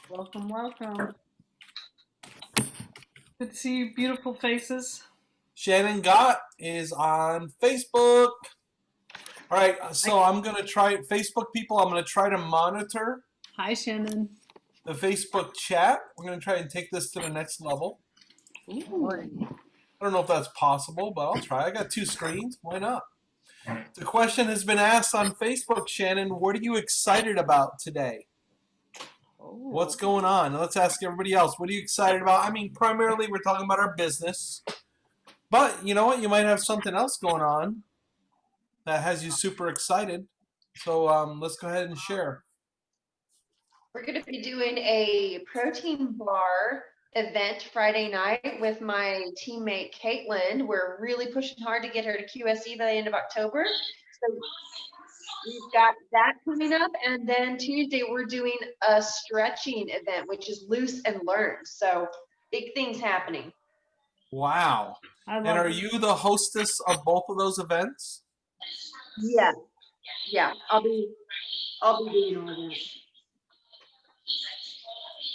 Welcome, welcome. Good to see you, beautiful faces. Shannon Gott is on Facebook. All right, so I'm going to try Facebook people. I'm going to try to monitor Hi, Shannon. the Facebook chat. We're going to try and take this to the next level. Ooh. I don't know if that's possible, but I'll try. I got two screens. Why not? The question has been asked on Facebook, Shannon. What are you excited about today? What's going on? Let's ask everybody else. What are you excited about? I mean, primarily we're talking about our business. But you know what? You might have something else going on that has you super excited. So let's go ahead and share. We're going to be doing a protein bar event Friday night with my teammate Caitlin. We're really pushing hard to get her to QSE by the end of October. So we've got that coming up. And then Tuesday, we're doing a stretching event, which is loose and learn. So big things happening. Wow. And are you the hostess of both of those events? Yeah. Yeah. I'll be doing all that.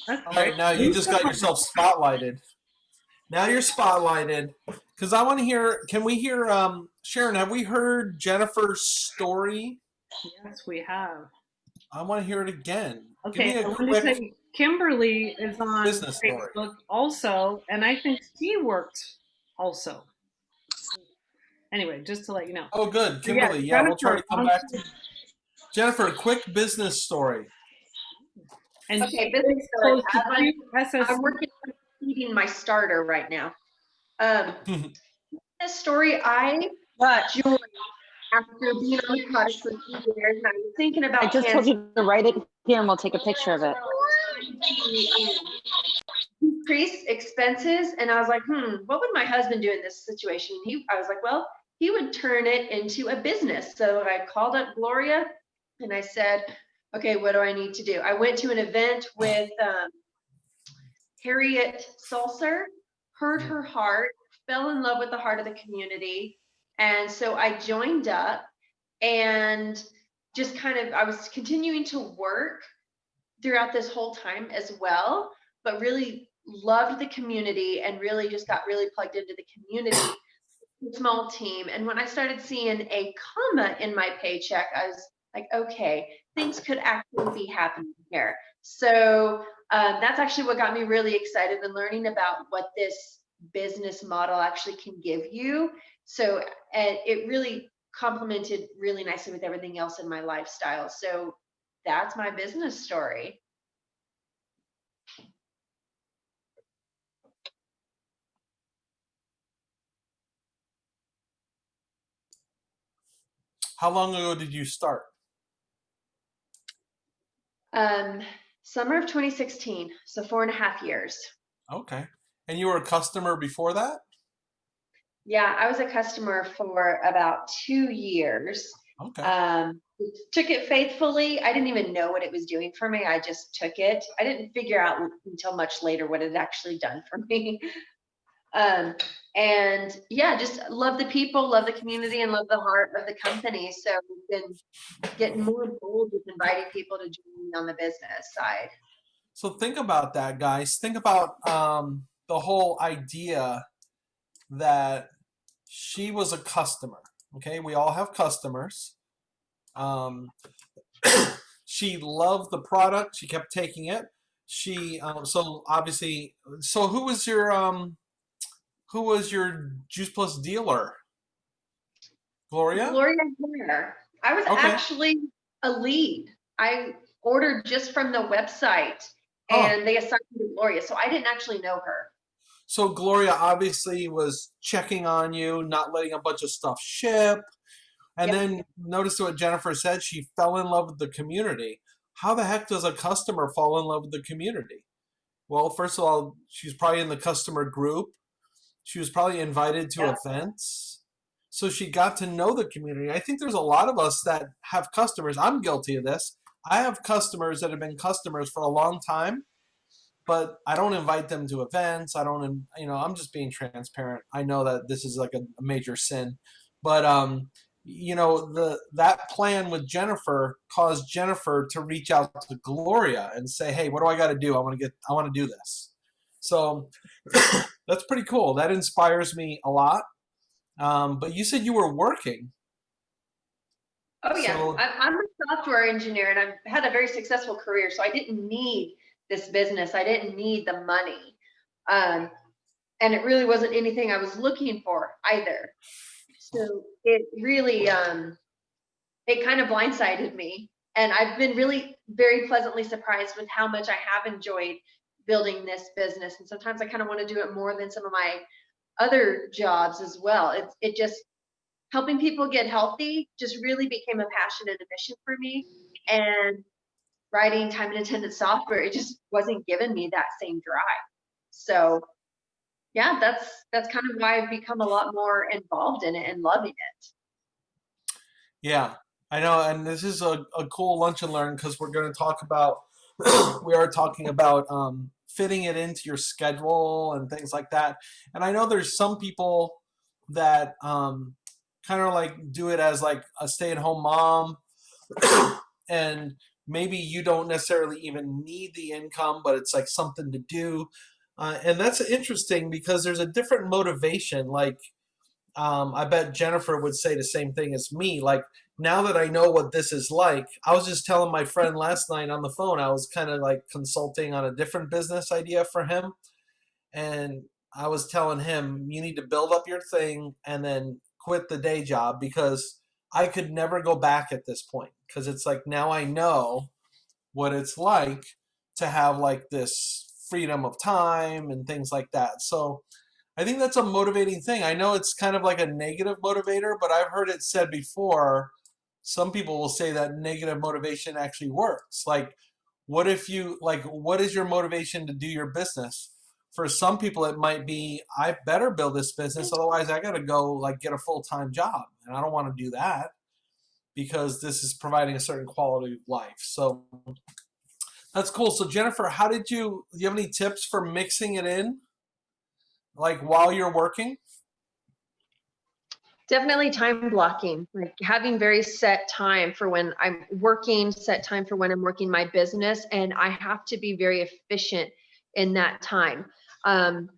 All right, now you just got yourself spotlighted. Now you're spotlighted. Because I want to hear, can we hear, Sharon, have we heard Jennifer's story? Yes, we have. I want to hear it again. Okay, I want to say Kimberly is on business Facebook story. also, and I think she worked also. Anyway, just to let you know. Oh, good. Kimberly, yeah, we'll try to come back to Jennifer, quick business story. And okay, business story. I'm working on feeding my starter right now. This story, I joined after being on the cottage for 3 years, and I was thinking about. I just told you to write it here, and we'll take a picture of it. Increase expenses, and I was like, what would my husband do in this situation? I was like, well, he would turn it into a business. So I called up Gloria, and I said, okay, what do I need to do? I went to an event with Harriet Sulcer, heard her heart, fell in love with the heart of the community. And so I joined up and just I was continuing to work throughout this whole time as well, but really loved the community and really just got really plugged into the community, small team. And when I started seeing a comma in my paycheck, I was like, okay, things could actually be happening here. So that's actually what got me really excited and learning about what this business model actually can give you. So it really complemented really nicely with everything else in my lifestyle. So that's my business story. How long ago did you start? Summer of 2016, so 4.5 years. Okay. And you were a customer before that? Yeah, I was a customer for about 2 years. Okay. Took it faithfully. I didn't even know what it was doing for me. I just took it. I didn't figure out until much later what it had actually done for me. And yeah, just love the people, love the community, and love the heart of the company. So we've been getting more bold with inviting people to join me on the business side. So think about that, guys. Think about the whole idea that she was a customer. Okay, we all have customers. She loved the product. She kept taking it. She so obviously. So who was your Juice Plus dealer? Gloria. Gloria Hair. I was actually a lead. I ordered just from the website, and they assigned me to Gloria, so I didn't actually know her. So Gloria obviously was checking on you, not letting a bunch of stuff ship. And then notice what Jennifer said, she fell in love with the community. How the heck does a customer fall in love with the community? Well, first of all, she's probably in the customer group. She was probably invited to events. So she got to know the community. I think there's a lot of us that have customers. I'm guilty of this. I have customers that have been customers for a long time, but I don't invite them to events. I don't, I'm just being transparent. I know that this is like a major sin, but that plan with Jennifer caused Jennifer to reach out to Gloria and say, "Hey, what do I got to do? I want to do this." So that's pretty cool. That inspires me a lot. But you said you were working. Oh yeah, So I'm a software engineer and I've had a very successful career, so I didn't need this business. I didn't need the money. Um, and it really wasn't anything I was looking for either. So it really, it kind of blindsided me. And I've been really very pleasantly surprised with how much I have enjoyed building this business. And sometimes I kind of want to do it more than some of my other jobs as well. It just helping people get healthy just really became a passion and a mission for me. And writing time and attendance software, it just wasn't giving me that same drive. So yeah, that's kind of why I've become a lot more involved in it and loving it. yeah, I know, and this is a cool lunch and learn because we're going to talk about we are talking about fitting it into your schedule and things like that. And I know there's some people that kind of like do it as like a stay-at-home mom, and maybe you don't necessarily even need the income, but it's like something to do. And that's interesting because there's a different motivation. Like, I bet Jennifer would say the same thing as me. Like, now that I know what this is like, I was just telling my friend last night on the phone, I was kind of like consulting on a different business idea for him. And I was telling him, you need to build up your thing and then quit the day job because I could never go back at this point. Because it's like now I know what it's like to have like this freedom of time and things like that. So I think that's a motivating thing. I know it's kind of like a negative motivator, but I've heard it said before. Some people will say that negative motivation actually works. Like, what if you, like, what is your motivation to do your business? For some people, it might be, I better build this business, otherwise, I got to go, like, get a full time job. And I don't want to do that because this is providing a certain quality of life. So that's cool. So, Jennifer, do you have any tips for mixing it in, like, while you're working? Definitely time blocking, like having very set time for when I'm working, set time for when I'm working my business, and I have to be very efficient in that time. Um,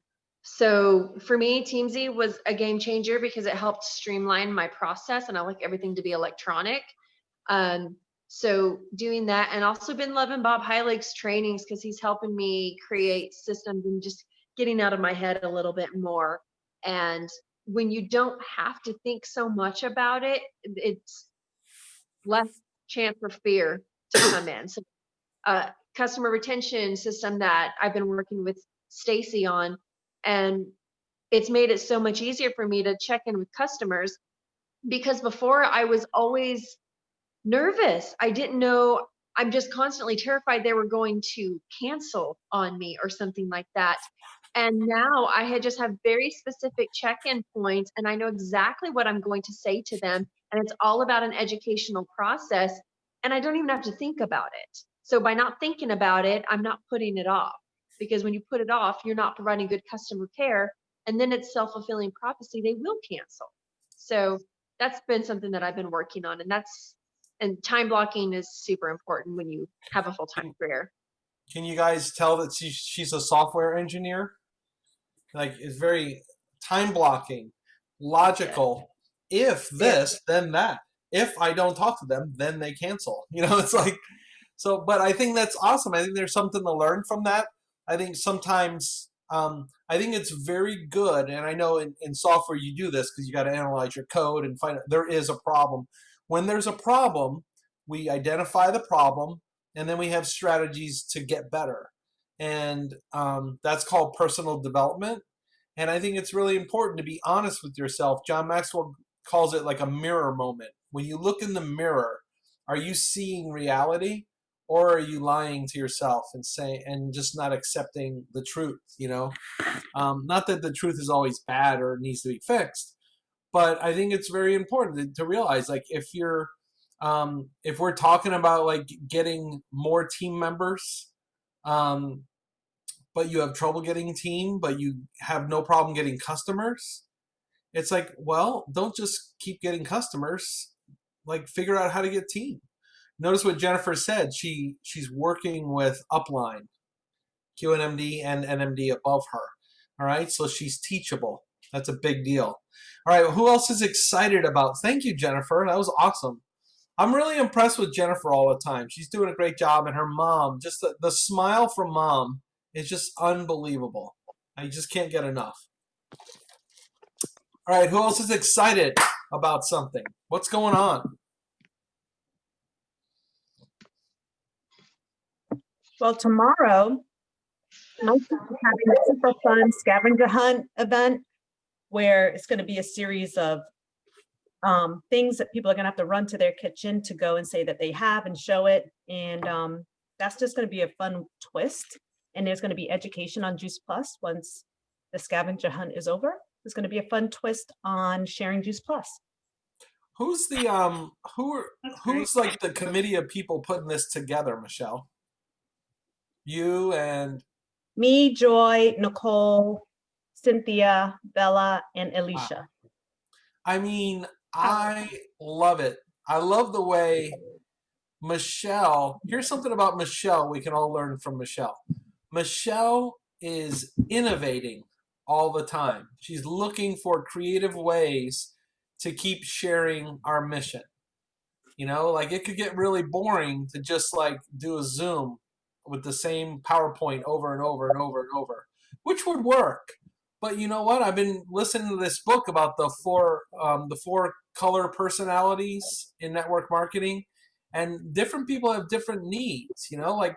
so for me, Teamsy was a game changer because it helped streamline my process, and I like everything to be electronic. So doing that, and also been loving Bob Heilig's trainings because he's helping me create systems and just getting out of my head a little bit more. And when you don't have to think so much about it, it's less chance for fear to come in. So customer retention system that I've been working with Stacy on, and it's made it so much easier for me to check in with customers because before I was always nervous. I didn't know, I'm just constantly terrified they were going to cancel on me or something like that. And now I had just have very specific check-in points and I know exactly what I'm going to say to them. And it's all about an educational process. And I don't even have to think about it. So by not thinking about it, I'm not putting it off. Because when you put it off, you're not providing good customer care. And then it's self-fulfilling prophecy, they will cancel. So that's been something that I've been working on. And time blocking is super important when you have a full-time career. Can you guys tell that she's a software engineer? Like, it's very time blocking, logical. If this, then that. If I don't talk to them, then they cancel. It's like, so, but I think that's awesome. I think there's something to learn from that. I think sometimes, I think it's very good. And I know in software you do this because you got to analyze your code and find out there is a problem. When there's a problem, we identify the problem and then we have strategies to get better. And that's called personal development. And I think it's really important to be honest with yourself. John Maxwell calls it like a mirror moment. When you look in the mirror, are you seeing reality or are you lying to yourself and just not accepting the truth? Not that the truth is always bad or needs to be fixed, but I think it's very important to realize, like, if we're talking about like getting more team members, but you have trouble getting team, but you have no problem getting customers, It's like, well, don't just keep getting customers. Like, figure out how to get team. Notice what Jennifer said. She's working with Upline, QNMD and NMD above her. All right, so she's teachable. That's a big deal. All right, who else is excited about? Thank you, Jennifer. That was awesome. I'm really impressed with Jennifer all the time. She's doing a great job, and her mom, just the smile from mom is just unbelievable. I just can't get enough. All right, who else is excited about something? What's going on? Well, tomorrow, Mike is having a super fun scavenger hunt event where it's going to be a series of things that people are going to have to run to their kitchen to go and say that they have and show it. And that's just going to be a fun twist. And there's going to be education on Juice Plus once the scavenger hunt is over. There's going to be a fun twist on sharing Juice Plus. Who's the who's like the committee of people putting this together, Michelle? You and Me, Joy, Nicole, Cynthia, Bella, and Alicia. I mean, I love it. I love the way Michelle, here's something about Michelle we can all learn from Michelle. Michelle is innovating all the time. She's looking for creative ways to keep sharing our mission. You know, like it could get really boring to just like do a Zoom with the same PowerPoint over and over and over and over, which would work. But you know what? I've been listening to this book about the four color personalities in network marketing, and different people have different needs. You know, like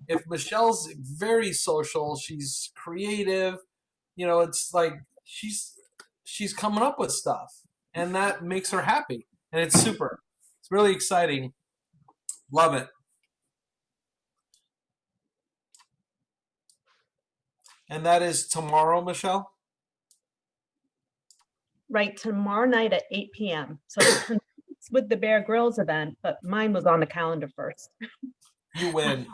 if Michelle's very social, she's creative. You know, it's like she's coming up with stuff, and that makes her happy, and it's super. It's really exciting. Love it. And that is tomorrow, Michelle? Right, tomorrow night at 8 p.m. So it's with the Bear Grylls event, but mine was on the calendar first. You win.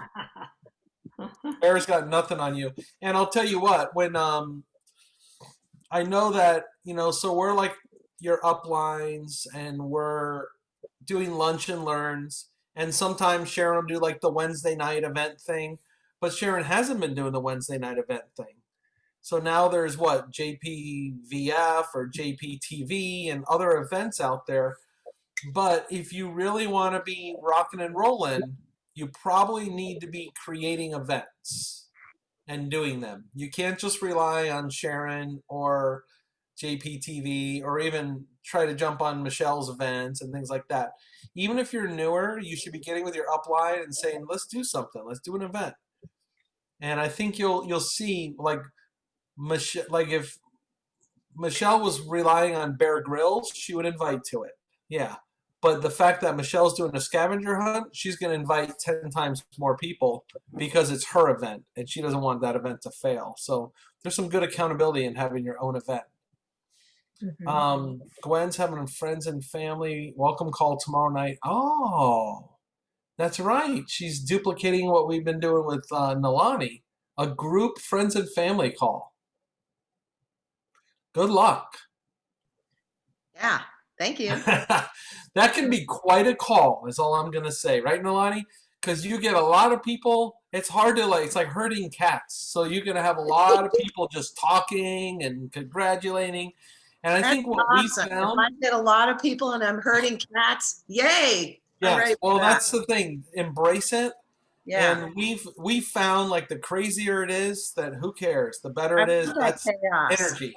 Bear's got nothing on you. And I'll tell you what, when I know that, you know, so we're like your uplines and we're doing lunch and learns, and sometimes Sharon will do like the Wednesday night event thing, but Sharon hasn't been doing the Wednesday night event thing. So now there's what, JPVF or JPTV and other events out there. But if you really want to be rocking and rolling, you probably need to be creating events and doing them. You can't just rely on Sharon or JPTV or even try to jump on Michelle's events and things like that. Even if you're newer, you should be getting with your upline and saying, let's do something. Let's do an event. And I think you'll see, like if Michelle was relying on Bear Grylls, she would invite to it. Yeah. But the fact that Michelle's doing a scavenger hunt, she's going to invite 10 times more people because it's her event and she doesn't want that event to fail. So there's some good accountability in having your own event. Mhm. Gwen's having friends and family welcome call tomorrow night. Oh, that's right. She's duplicating what we've been doing with Nalani, a group friends and family call. Good luck. Yeah, thank you. That can be quite a call, is all I'm going to say. Right, Nalani? Because you get a lot of people. It's hard to, like, it's like herding cats. So you're going to have a lot of people just talking and congratulating. And I That's think what awesome. we found. If I get a lot of people and I'm herding cats, yay. I'm ready Yes, for well, that. that's the thing. Embrace it. Yeah. And we've found, like, the crazier it is, that who cares? The better it is. I want That's that chaos. energy.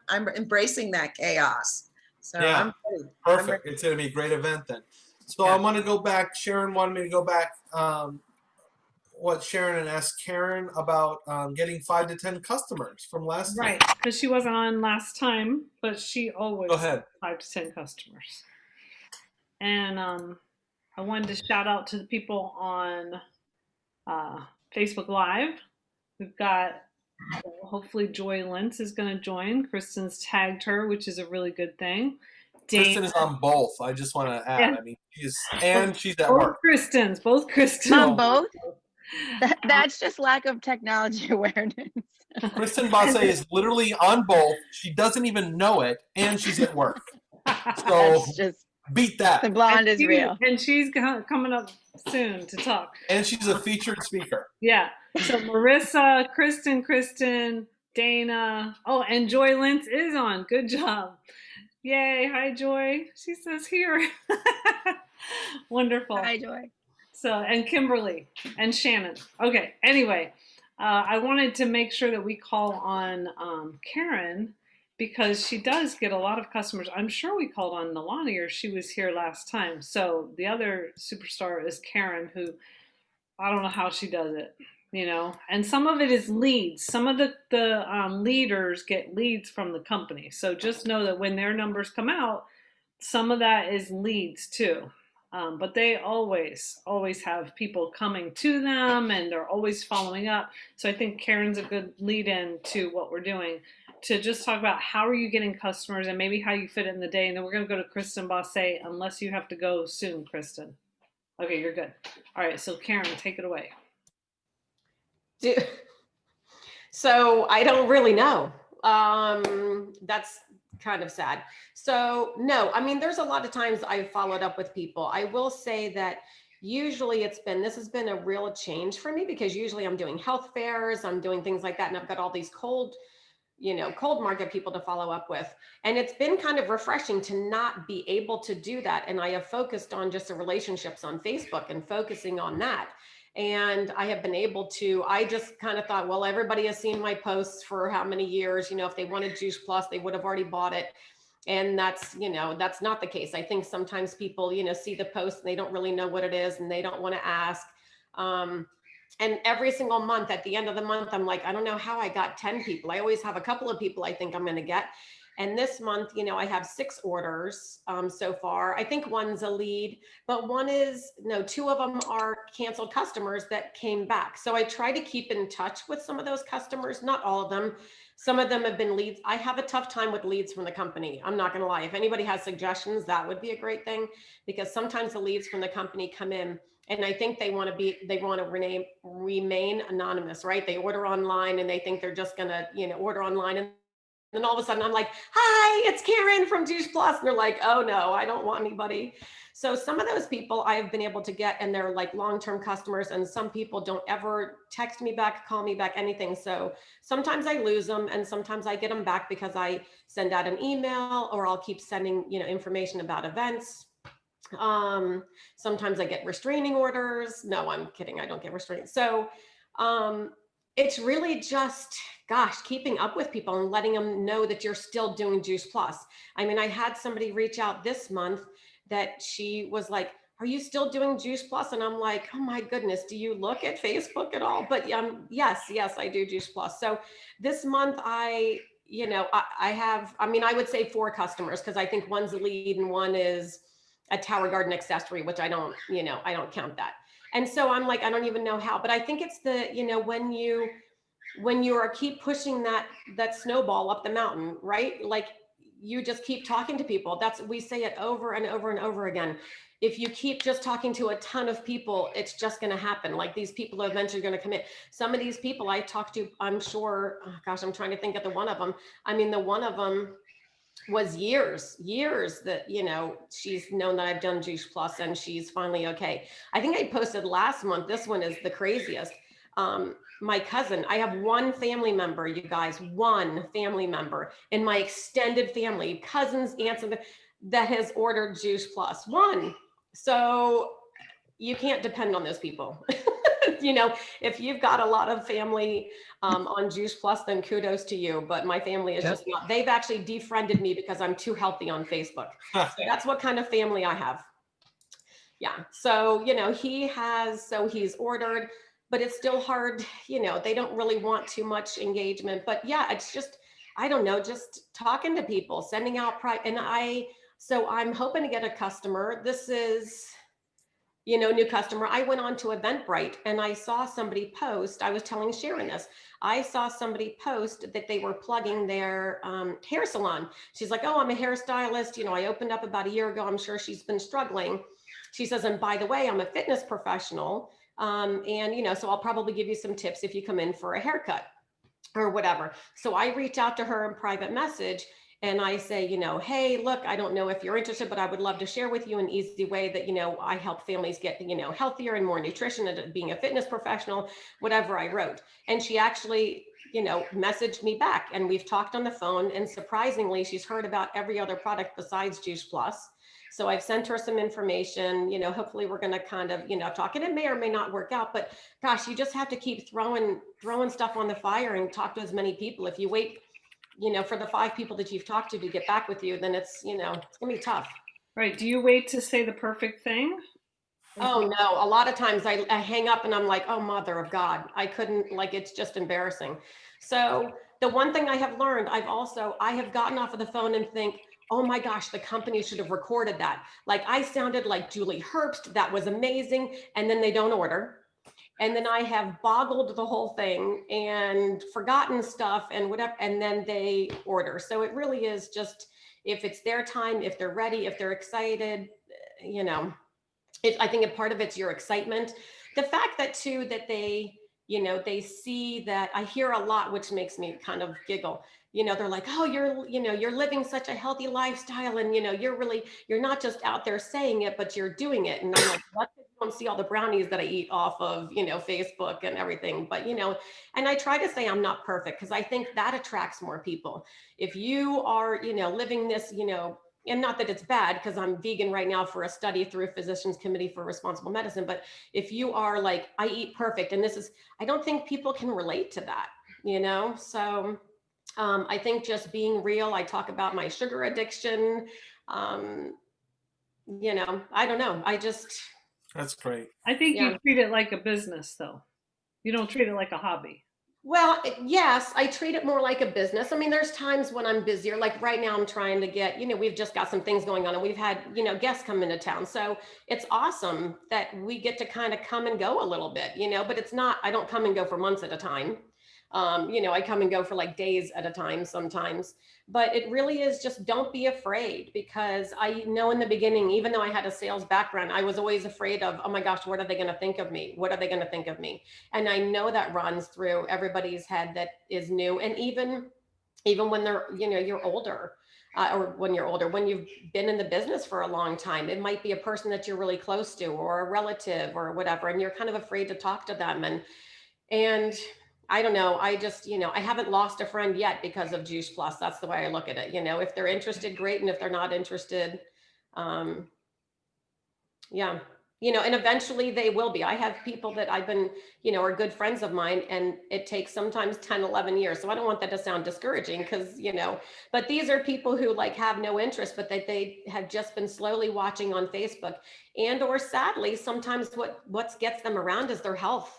I'm embracing that chaos. So Yeah. I'm ready. Perfect. It's going to be a great event then. So Yeah. I'm going to go back. Sharon wanted me to go back. What Sharon and ask Karen about getting 5 to 10 customers from last time. Right, because she wasn't on last time, but she always Go ahead. 5 to 10 customers. And I wanted to shout out to the people on Facebook Live. We've got, hopefully Joy Lentz is going to join. Kristen's tagged her, which is a really good thing. Kristen is on both. I just want to add. Yeah. I mean, she's at both work. Both Kristens. No. Mom, both? That's just lack of technology awareness. Kristen Basse is literally on both. She doesn't even know it, and she's at work. So That's just, beat the that. blonde is real. And she's coming up soon to talk. And she's a featured speaker. Yeah. So Marissa, Kristen, Dana. Oh, and Joy Lentz is on. Good job. Yay. Hi, Joy. She says here. Wonderful. Hi, Joy. So, and Kimberly and Shannon. Okay. Anyway, I wanted to make sure that we call on Karen because she does get a lot of customers. I'm sure we called on Nalani or she was here last time. So the other superstar is Karen, who I don't know how she does it, you know. And some of it is leads. Some of the leaders get leads from the company. So just know that when their numbers come out, some of that is leads too. But they always have people coming to them and they're always following up. So I think Karen's a good lead in to what we're doing to just talk about how are you getting customers and maybe how you fit it in the day. And then we're going to go to Kristen Basse unless you have to go soon, Kristen. Okay, you're good. All right, so Karen, take it away. So I don't really know. That's kind of sad. So no, I mean, there's a lot of times I've followed up with people. I will say that usually this has been a real change for me because usually I'm doing health fairs, I'm doing things like that. And I've got all these cold market people to follow up with. And it's been kind of refreshing to not be able to do that. And I have focused on just the relationships on Facebook and focusing on that. And I have been able to, I just kind of thought, well, everybody has seen my posts for how many years, if they wanted Juice Plus, they would have already bought it. And that's not the case. I think sometimes people, see the post and they don't really know what it is and they don't want to ask. And every single month, at the end of the month, I'm like, I don't know how I got 10 people. I always have a couple of people I think I'm going to get. And this month, I have 6 orders so far. I think one's a lead, but two of them are canceled customers that came back. So I try to keep in touch with some of those customers, not all of them. Some of them have been leads. I have a tough time with leads from the company. I'm not going to lie. If anybody has suggestions, that would be a great thing because sometimes the leads from the company come in and I think they want to remain anonymous, right? They order online and they think they're just going to, order online. And then all of a sudden I'm like, hi, it's Karen from Juice Plus. And they're like, oh no, I don't want anybody. So some of those people I have been able to get and they're like long-term customers and some people don't ever text me back, call me back, anything. So sometimes I lose them and sometimes I get them back because I send out an email or I'll keep sending, information about events. Sometimes I get restraining orders. No, I'm kidding. I don't get restraining. So, it's really just, keeping up with people and letting them know that you're still doing Juice Plus. I mean, I had somebody reach out this month that she was like, are you still doing Juice Plus? And I'm like, oh my goodness, do you look at Facebook at all? But yes, I do Juice Plus. So this month I would say 4 customers because I think one's a lead and one is a Tower Garden accessory, which I don't count that. And so I'm like, I don't even know how, but I think it's when you keep pushing that snowball up the mountain, right? Like you just keep talking to people. We say it over and over and over again. If you keep just talking to a ton of people, it's just going to happen. Like these people are eventually going to commit. Some of these people I talked to, I'm sure, I'm trying to think of the one of them. I mean, the one of them was years that, she's known that I've done Juice Plus and she's finally okay. I think I posted last month. This one is the craziest. My cousin, I have one family member, you guys, one family member in my extended family, cousins, aunts, that has ordered Juice Plus, one. So you can't depend on those people. If you've got a lot of family on Juice Plus, then kudos to you. But my family is just not. They've actually defriended me because I'm too healthy on Facebook. So that's what kind of family I have. Yeah. So, he's ordered, but it's still hard. They don't really want too much engagement. But yeah, it's just, I don't know, just talking to people, sending out so I'm hoping to get a customer. This is, new customer. I went on to Eventbrite and I saw somebody post, I was telling Sharon this, I saw somebody post that they were plugging their hair salon. She's like, oh, I'm a hairstylist. I opened up about a year ago. I'm sure she's been struggling. She says, and by the way, I'm a fitness professional. So I'll probably give you some tips if you come in for a haircut. or whatever. So I reach out to her in private message and I say, hey, look, I don't know if you're interested, but I would love to share with you an easy way that, I help families get, healthier and more nutrition and being a fitness professional, whatever I wrote. And she actually, messaged me back, and we've talked on the phone, and surprisingly, she's heard about every other product besides Juice Plus. So I've sent her some information, hopefully we're going to kind of, talk, and it may or may not work out, but gosh, you just have to keep throwing stuff on the fire and talk to as many people. If you wait, for the 5 people that you've talked to get back with you, then it's gonna be tough. Right. Do you wait to say the perfect thing? Oh no, a lot of times I hang up and I'm like, oh, mother of God, I couldn't, like, it's just embarrassing. So the one thing I have learned, I have gotten off of the phone and think, oh my gosh, the company should have recorded that. Like, I sounded like Julie Herbst, that was amazing. And then they don't order. And then I have boggled the whole thing and forgotten stuff and whatever, and then they order. So it really is just, if it's their time, if they're ready, if they're excited, I think a part of it's your excitement. The fact that too, that they, they see that, I hear a lot, which makes me kind of giggle. They're like, oh, you're living such a healthy lifestyle. And, you're not just out there saying it, but you're doing it. And I'm like, what? You don't see all the brownies that I eat off of, Facebook and everything. But, and I try to say I'm not perfect, because I think that attracts more people. If you are, living this, and not that it's bad, because I'm vegan right now for a study through Physicians Committee for Responsible Medicine. But if you are like, I eat perfect, and I don't think people can relate to that, So I think just being real, I talk about my sugar addiction. I don't know. That's great. I think Yeah. you treat it like a business, though. You don't treat it like a hobby. Well, yes, I treat it more like a business. I mean, there's times when I'm busier. Like right now, I'm trying to get, we've just got some things going on, and we've had, guests come into town. So it's awesome that we get to kind of come and go a little bit, but it's not, I don't come and go for months at a time. I come and go for like days at a time sometimes, but it really is just, don't be afraid, because I know in the beginning, even though I had a sales background, I was always afraid of, oh my gosh, what are they going to think of me? What are they going to think of me? And I know that runs through everybody's head that is new. And even when they're, you're older, or when you're older, when you've been in the business for a long time, it might be a person that you're really close to, or a relative or whatever, and you're kind of afraid to talk to them. And I don't know. I just, I haven't lost a friend yet because of Juice Plus. That's the way I look at it. If they're interested, great. And if they're not interested, yeah, and eventually they will be. I have people that I've been, are good friends of mine, and it takes sometimes 10, 11 years. So I don't want that to sound discouraging, because, but these are people who like have no interest, but that they have just been slowly watching on Facebook, or sadly, sometimes what gets them around is their health.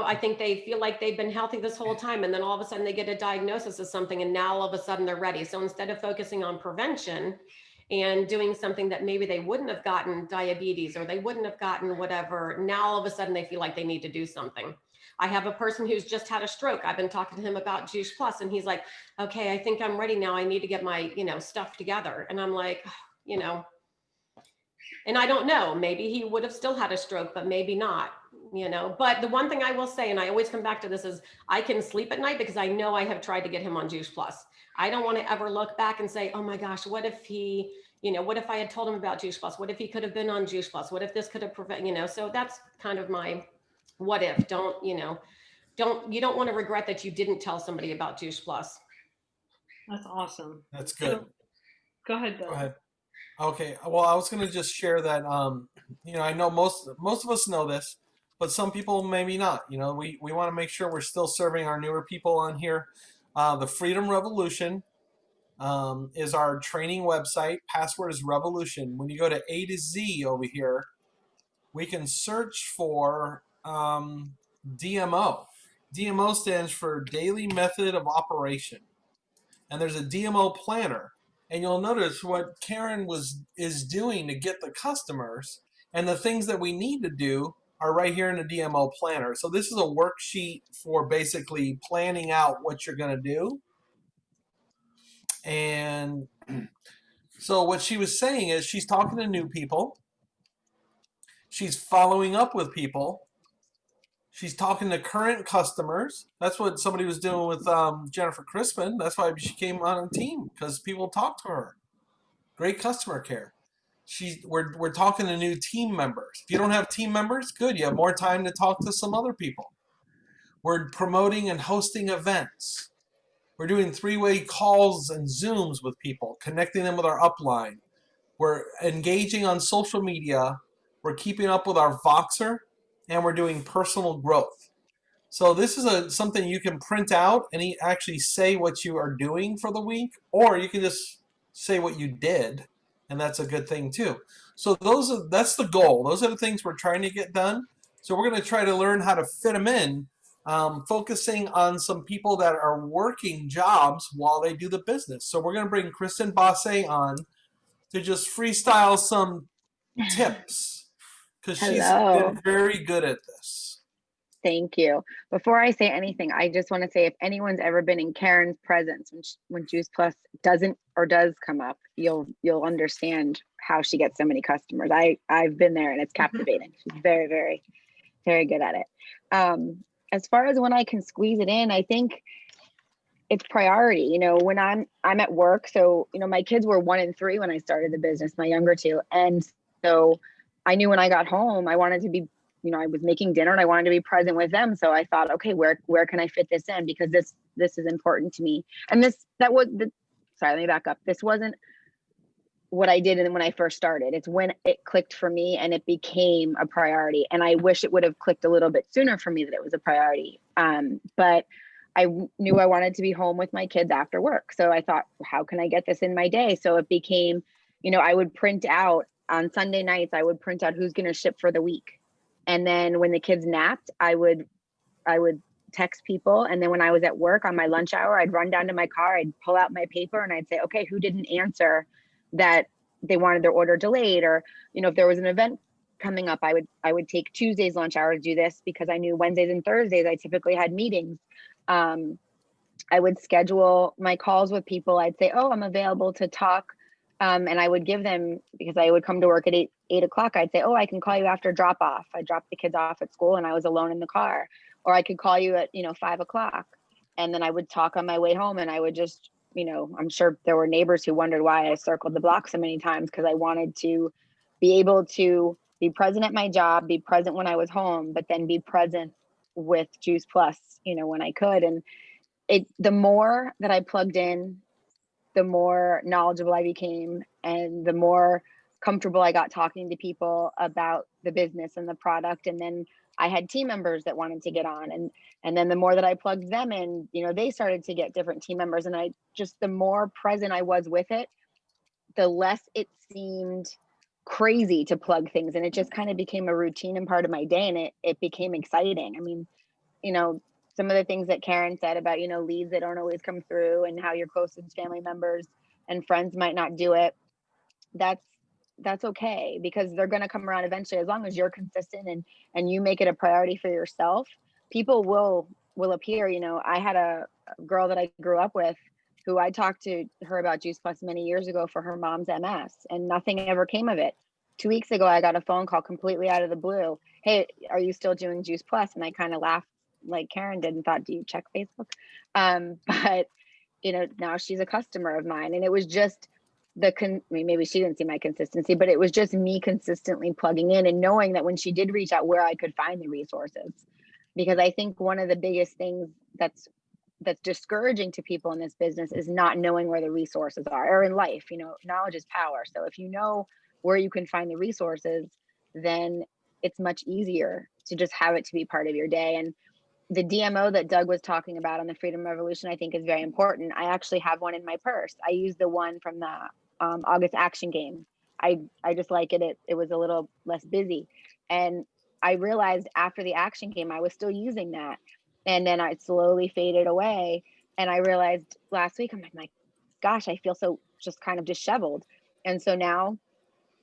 I think they feel like they've been healthy this whole time, and then all of a sudden they get a diagnosis of something, and now all of a sudden they're ready. So instead of focusing on prevention and doing something that maybe they wouldn't have gotten, diabetes, or they wouldn't have gotten whatever, now all of a sudden they feel like they need to do something. I have a person who's just had a stroke. I've been talking to him about Juice Plus, and he's like, okay, I think I'm ready now. I need to get my, stuff together. And I'm like, and I don't know, maybe he would have still had a stroke, but maybe not, but the one thing I will say, and I always come back to this, is I can sleep at night because I know I have tried to get him on Juice Plus. I don't want to ever look back and say, oh my gosh, what if he, what if I had told him about Juice Plus? What if he could have been on Juice Plus? What if this could have prevented, so that's kind of my what if. You don't want to regret that you didn't tell somebody about Juice Plus. That's awesome. That's good. So, go ahead, Doug. Go ahead. Okay. Well, I was going to just share that. I know most of us know this, but some people maybe not. We want to make sure we're still serving our newer people on here. The Freedom Revolution is our training website. Password is Revolution. When you go to A to Z over here, we can search for DMO. DMO stands for Daily Method of Operation, and there's a DMO planner. And you'll notice what Karen is doing to get the customers, and the things that we need to do are right here in the DMO planner. So this is a worksheet for basically planning out what you're going to do. And so what she was saying is she's talking to new people. She's following up with people. She's talking to current customers. That's what somebody was doing with Jennifer Crispin. That's why she came on a team, because people talk to her. Great customer care. We're talking to new team members. If you don't have team members, good. You have more time to talk to some other people. We're promoting and hosting events. We're doing 3-way calls and Zooms with people, connecting them with our upline. We're engaging on social media. We're keeping up with our Voxer, and we're doing personal growth. So this is something you can print out and actually say what you are doing for the week, or you can just say what you did, and that's a good thing too. So that's the goal. Those are the things we're trying to get done. So we're going to try to learn how to fit them in, focusing on some people that are working jobs while they do the business. So we're going to bring Kristen Basse on to just freestyle some tips, because she's Hello. been very good at this. Thank you. Before I say anything, I just want to say if anyone's ever been in Karen's presence when Juice Plus doesn't or does come up, you'll understand how she gets so many customers. I've been there and it's captivating. She's very, very, very good at it. As far as when I can squeeze it in, I think it's priority. You know, when I'm at work, so you know, my kids were 1 and 3 when I started the business, my younger two, and so I knew when I got home, I wanted to be, you know, I was making dinner and I wanted to be present with them. So I thought, okay, where can I fit this in? Because this is important to me. And sorry, let me back up. This wasn't what I did when I first started. It's when it clicked for me and it became a priority. And I wish it would have clicked a little bit sooner for me that it was a priority. But I knew I wanted to be home with my kids after work. So I thought, how can I get this in my day? So it became, you know, I would print out on Sunday nights, I would print out who's going to ship for the week. And then when the kids napped, I would text people. And then when I was at work on my lunch hour, I'd run down to my car, I'd pull out my paper and I'd say, okay, who didn't answer that they wanted their order delayed? Or, you know, if there was an event coming up, I would take Tuesday's lunch hour to do this, because I knew Wednesdays and Thursdays, I typically had meetings. I would schedule my calls with people. I'd say, oh, I'm available to talk. And I would give them, because I would come to work at 8 o'clock. I'd say, oh, I can call you after drop off. I dropped the kids off at school and I was alone in the car. Or I could call you at, 5 o'clock. And then I would talk on my way home, and I would just, I'm sure there were neighbors who wondered why I circled the block so many times, because I wanted to be able to be present at my job, be present when I was home, but then be present with Juice Plus, when I could. And the more that I plugged in, the more knowledgeable I became, and the more comfortable I got talking to people about the business and the product. And then I had team members that wanted to get on, and then the more that I plugged them in, they started to get different team members. And the more present I was with it, the less it seemed crazy to plug things. And it just kind of became a routine and part of my day. And it became exciting. I mean, some of the things that Karen said about, leads that don't always come through, and how your closest family members and friends might not do it. That's okay, because they're going to come around eventually. As long as you're consistent and you make it a priority for yourself, people will appear. I had a girl that I grew up with who I talked to her about Juice Plus many years ago for her mom's MS, and nothing ever came of it. 2 weeks ago, I got a phone call completely out of the blue. Hey, are you still doing Juice Plus? And I kind of laughed like Karen did and thought, do you check Facebook? But now she's a customer of mine. And it was just maybe she didn't see my consistency, but it was just me consistently plugging in and knowing that when she did reach out, where I could find the resources. Because I think one of the biggest things that's discouraging to people in this business is not knowing where the resources are, or in life. Knowledge is power. So if you know where you can find the resources, then it's much easier to just have it to be part of your day. And the DMO that Doug was talking about on the Freedom Revolution, I think, is very important. I actually have one in my purse. I use the one from the August Action Game. I just like it. It was a little less busy. And I realized after the Action Game, I was still using that. And then I slowly faded away. And I realized last week, I'm like, my gosh, I feel so just kind of disheveled. And so now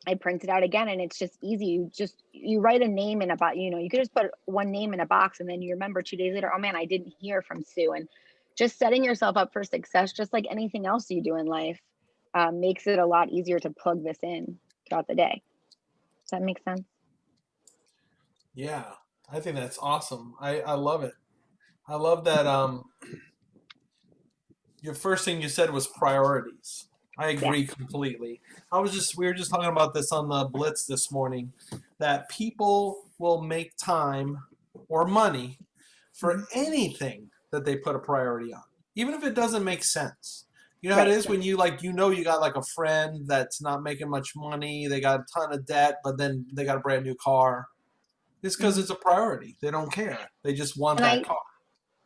I print it out again, and it's just easy. You write a name in a box. You could just put one name in a box, and then you remember 2 days later, oh man, I didn't hear from Sue. And just setting yourself up for success, just like anything else you do in life, makes it a lot easier to plug this in throughout the day. Does that make sense? Yeah, I think that's awesome. I love it. I love that your first thing you said was priorities. I Yeah. agree completely. We were just talking about this on the Blitz this morning, that people will make time or money for anything that they put a priority on, even if it doesn't make sense. You know how it Right. is when you you got like a friend that's not making much money, they got a ton of debt, but then they got a brand new car. It's because Mhm. it's a priority. They don't care. They just want And that I, car.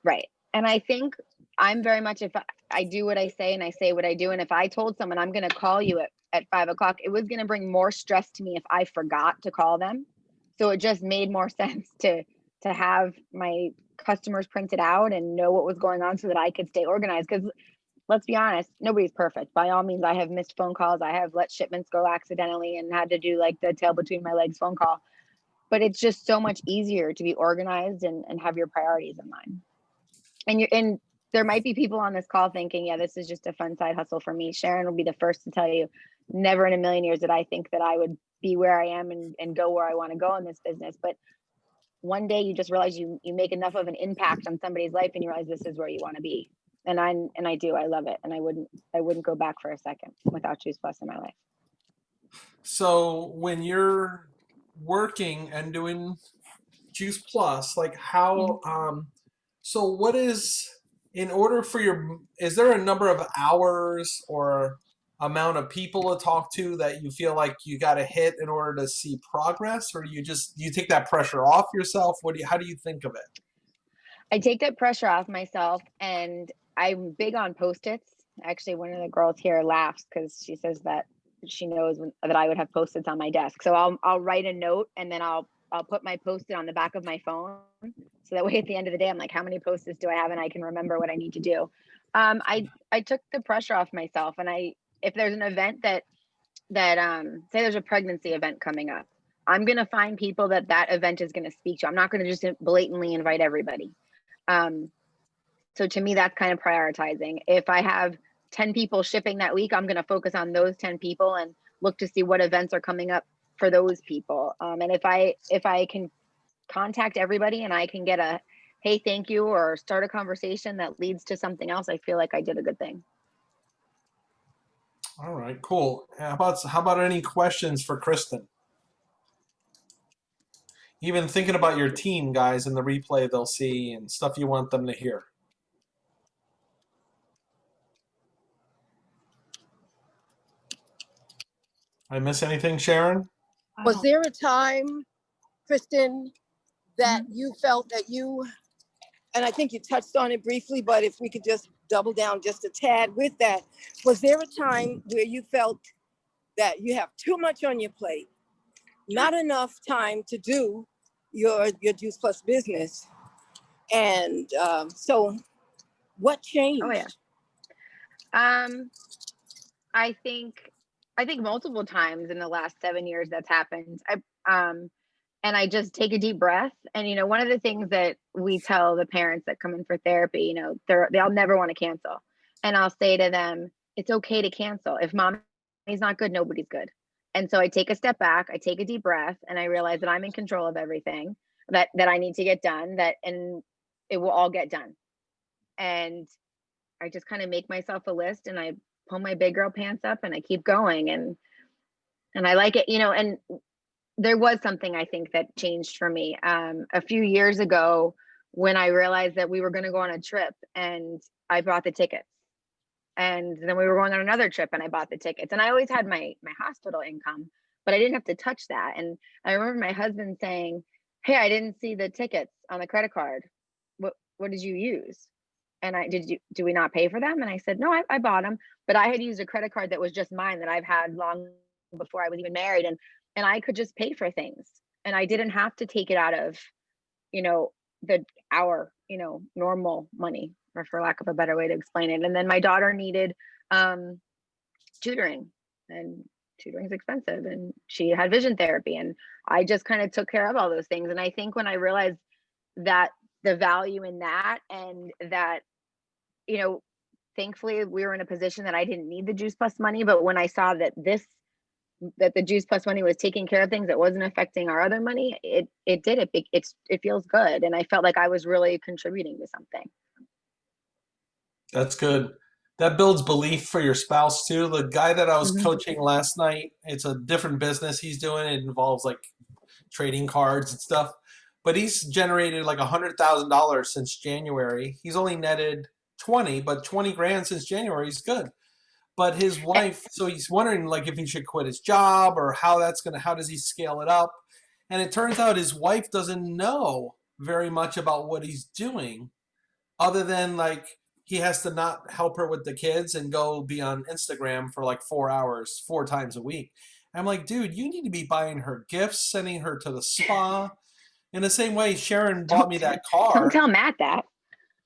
right. And I think I'm very much, if I do what I say and I say what I do. And if I told someone I'm going to call you at 5 o'clock, it was going to bring more stress to me if I forgot to call them. So it just made more sense to have my customers printed out and know what was going on so that I could stay organized. Because let's be honest, nobody's perfect. By all means, I have missed phone calls. I have let shipments go accidentally and had to do like the tail between my legs phone call. But it's just so much easier to be organized and have your priorities in mind. And there might be people on this call thinking, yeah, this is just a fun side hustle for me. Sharon will be the first to tell you, never in a million years did I think that I would be where I am and go where I want to go in this business. But one day you just realize you make enough of an impact on somebody's life and you realize this is where you want to be. And I do. I love it. And I wouldn't go back for a second without Juice Plus in my life. So when you're working and doing Juice Plus, like how so what is in order for your is there a number of hours or amount of people to talk to that you feel like you got to hit in order to see progress, or do you take that pressure off yourself? How do you think of it? I take that pressure off myself and I'm big on Post-its. Actually, one of the girls here laughs because she says that she knows that I would have Post-its on my desk. So I'll write a note and then I'll put my Post-it on the back of my phone. So that way at the end of the day, I'm like, how many Post-its do I have? And I can remember what I need to do. I took the pressure off myself and if there's an event that say there's a pregnancy event coming up, I'm going to find people that event is going to speak to. I'm not going to just blatantly invite everybody. So to me, that's kind of prioritizing. If I have 10 people shipping that week, I'm going to focus on those 10 people and look to see what events are coming up for those people. And if I can contact everybody and I can get a, hey, thank you, or start a conversation that leads to something else, I feel like I did a good thing. All right, cool. How about any questions for Kristen? Even thinking about your team guys in the replay they'll see and stuff you want them to hear. I miss anything, Sharon? Was there a time, Kristen, that you felt that you, and I think you touched on it briefly, but if we could just double down just a tad with that, was there a time where you felt that you have too much on your plate, not enough time to do your Juice Plus business? And so what changed? Oh yeah. I think multiple times in the last 7 years that's happened. And I just take a deep breath. And one of the things that we tell the parents that come in for therapy, they'll never want to cancel. And I'll say to them, it's okay to cancel. If mommy's not good, nobody's good. And so I take a step back, I take a deep breath, and I realize that I'm in control of everything that I need to get done, and it will all get done. And I just kind of make myself a list and I pull my big girl pants up and I keep going, and I like it, and there was something I think that changed for me a few years ago when I realized that we were going to go on a trip and I bought the tickets, and then we were going on another trip and I bought the tickets, and I always had my hospital income, but I didn't have to touch that. And I remember my husband saying, hey, I didn't see the tickets on the credit card. What did you use? And do we not pay for them? And I said, no, I bought them, but I had used a credit card that was just mine that I've had long before I was even married. And I could just pay for things and I didn't have to take it out of, our normal money, or for lack of a better way to explain it. And then my daughter needed tutoring, and tutoring is expensive, and she had vision therapy, and I just kind of took care of all those things. And I think when I realized that the value in that, and that, thankfully we were in a position that I didn't need the Juice Plus money, but when I saw that this that the Juice Plus money was taking care of things that wasn't affecting our other money, it did it. It feels good, and I felt like I was really contributing to something. That's good. That builds belief for your spouse too. The guy that I was Mhm. coaching last night, it's a different business he's doing. It involves like trading cards and stuff. But he's generated like $100,000 since January. He's only netted 20, but 20 grand since January is good. But his wife, so he's wondering like if he should quit his job or how does he scale it up? And it turns out his wife doesn't know very much about what he's doing other than like he has to not help her with the kids and go be on Instagram for like 4 hours, 4 times a week. I'm like, dude, you need to be buying her gifts, sending her to the spa. In the same way Sharon bought me that Don't car. tell Matt that.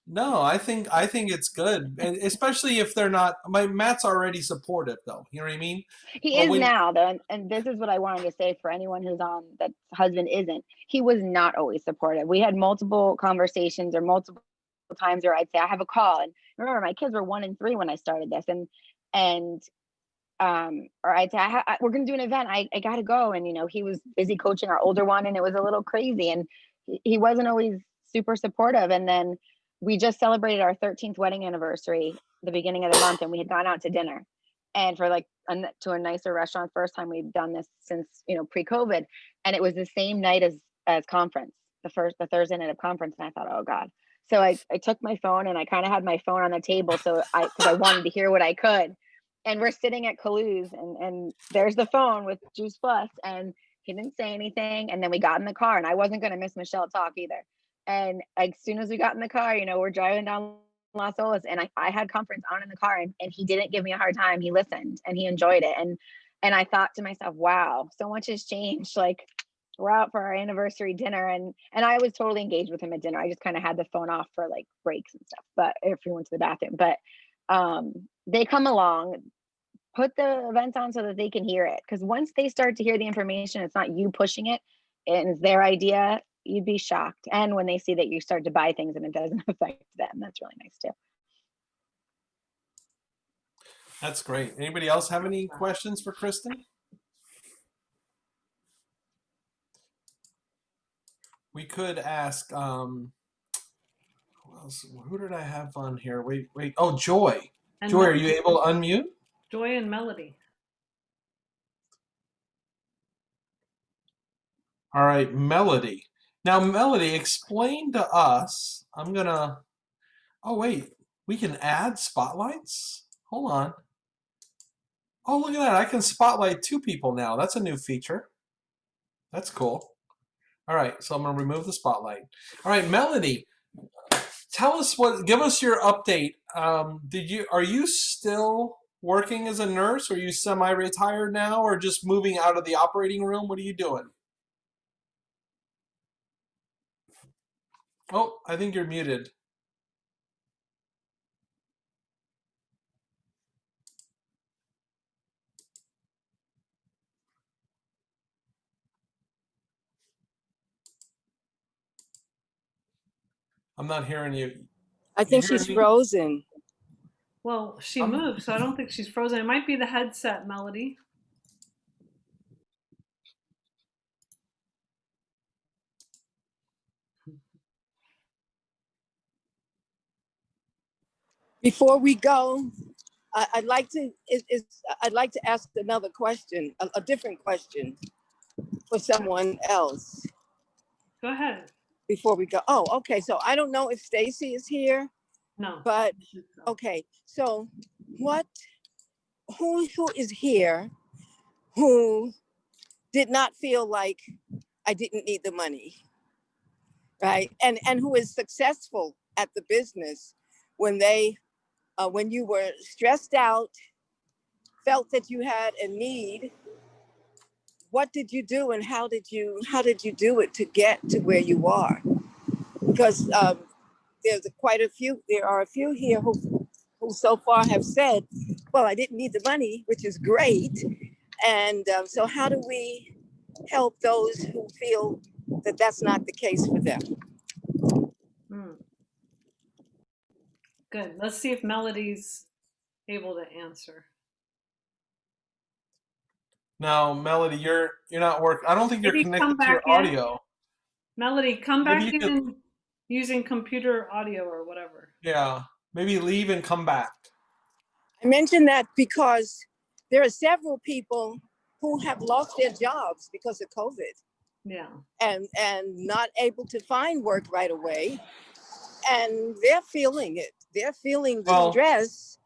No, I think it's good, and especially if they're not. Matt's already supportive, though. You know what I mean? He But is when now, though, and this is what I wanted to say for anyone who's on that husband isn't. He was not always supportive. We had multiple conversations or multiple times where I'd say I have a call, and remember my kids were 1 and 3 when I started this, and or I'd say we're gonna do an event. I gotta go, and he was busy coaching our older one, and it was a little crazy, and he wasn't always super supportive. And then we just celebrated our 13th wedding anniversary the beginning of the month, and we had gone out to dinner, and for like to a nicer restaurant. First time we've done this since pre-COVID, and it was the same night as conference, the Thursday night of conference, and I thought, oh God. So I took my phone, and I kind of had my phone on the table, because I wanted to hear what I could. And we're sitting at Kalou's, and there's the phone with Juice Plus, and he didn't say anything. And then we got in the car, and I wasn't going to miss Michelle talk either. And as soon as we got in the car, we're driving down Las Olas, and I had conference on in the car, and he didn't give me a hard time. He listened, and he enjoyed it. And I thought to myself, wow, so much has changed. Like, we're out for our anniversary dinner, and I was totally engaged with him at dinner. I just kind of had the phone off for like breaks and stuff, but if we went to the bathroom. But they come along, put the events on so that they can hear it, because once they start to hear the information, it's not you pushing it, and it's their idea. You'd be shocked. And when they see that you start to buy things and it doesn't affect them, that's really nice too. That's great. Anybody else have any questions for Kristen? We could ask. Who else? Who did I have on here? Wait. Oh, Joy. And Joy, are you able to unmute? Joy and Melody. All right, Melody. Now, Melody, explain to us. Oh, wait. We can add spotlights? Hold on. Oh, look at that. I can spotlight 2 people now. That's a new feature. That's cool. All right, so I'm going to remove the spotlight. All right, Melody, give us your update. Are you still working as a nurse? Are you semi-retired now, or just moving out of the operating room? What are you doing? Oh, I think you're muted. I'm not hearing you. I think hearing she's me? frozen. Well, she moved, so I don't think she's frozen. It might be the headset, Melody. Before we go, I'd like to ask another question, a different question for someone else Go ahead. before we go. Oh, okay. So I don't know if Stacy is here, No. but I don't think so. okay. So who is here who did not feel like I didn't need the money, right? And who is successful at the business when when you were stressed out, felt that you had a need. What did you do, and how did you do it to get to where you are? Because there are a few here who so far have said, well, I didn't need the money, which is great. And so how do we help those who feel that that's not the case for them? Good. Let's see if Melody's able to answer. No, Melody, you're not working. I don't think you're Maybe come connected to back your in. audio. Melody, come Maybe back you could, in using computer audio or whatever. yeah. Maybe leave and come back. I mention that because there are several people who have lost their jobs because of COVID Yeah. and not able to find work right away. And they're feeling it. They're feeling the Well, stress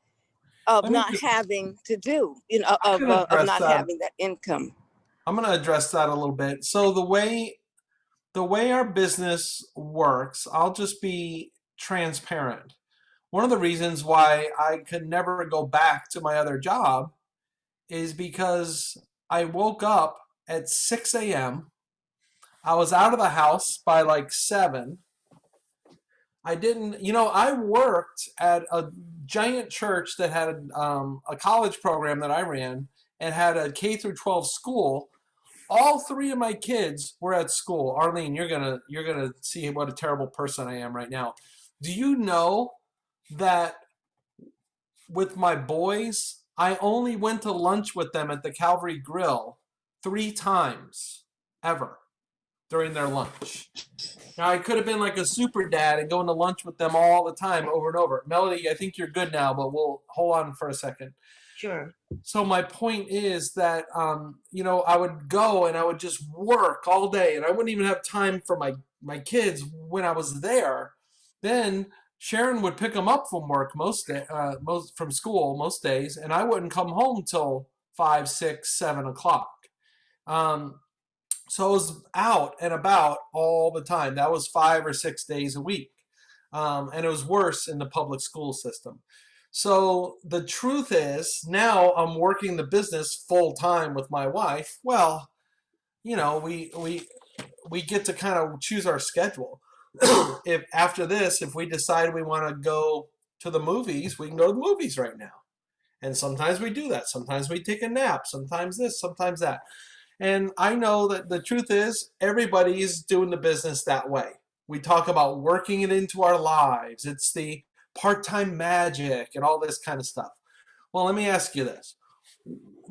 of let me not just, having to do, I can of address not that. having that income. I'm going to address that a little bit. So the way our business works, I'll just be transparent. One of the reasons why I could never go back to my other job is because I woke up at 6 a.m. I was out of the house by like 7. I didn't, I worked at a giant church that had a college program that I ran and had a K through 12 school. All 3 of my kids were at school. Arlene, you're gonna see what a terrible person I am right now. Do you know that with my boys, I only went to lunch with them at the Calvary Grill 3 times ever during their lunch. Now I could have been like a super dad and going to lunch with them all the time over and over. Melody, I think you're good now, but we'll hold on for a second. Sure. So my point is that I would go and I would just work all day and I wouldn't even have time for my kids when I was there. Then Sharon would pick them up from work most from school most days, and I wouldn't come home till 5, 6, 7 o'clock. Um, so I was out and about all the time. That was 5 or 6 days a week. And it was worse in the public school system. So the truth is, now I'm working the business full time with my wife. Well, we get to kind of choose our schedule. If after this, if we decide we want to go to the movies, we can go to the movies right now. And sometimes we do that. Sometimes we take a nap. Sometimes this, sometimes that. And I know that the truth is, everybody's doing the business that way. We talk about working it into our lives. It's the part-time magic and all this kind of stuff. Well, let me ask you this.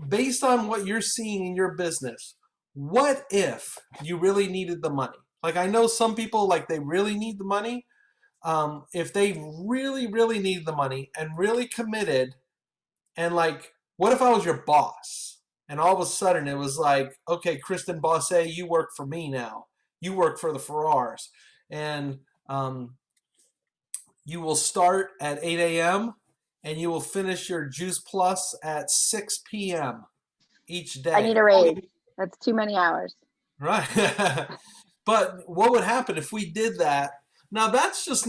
Based on what you're seeing in your business, what if you really needed the money? Like, I know some people, like, they really need the money. If they really, really need the money and really committed, and like, what if I was your boss? And all of a sudden it was like, okay, Kristen Bosse, you work for me now. You work for the Farrars. And you will start at 8 a.m. and you will finish your Juice Plus at 6 p.m. each day. I need a raise. That's too many hours. Right. But what would happen if we did that? Now that's just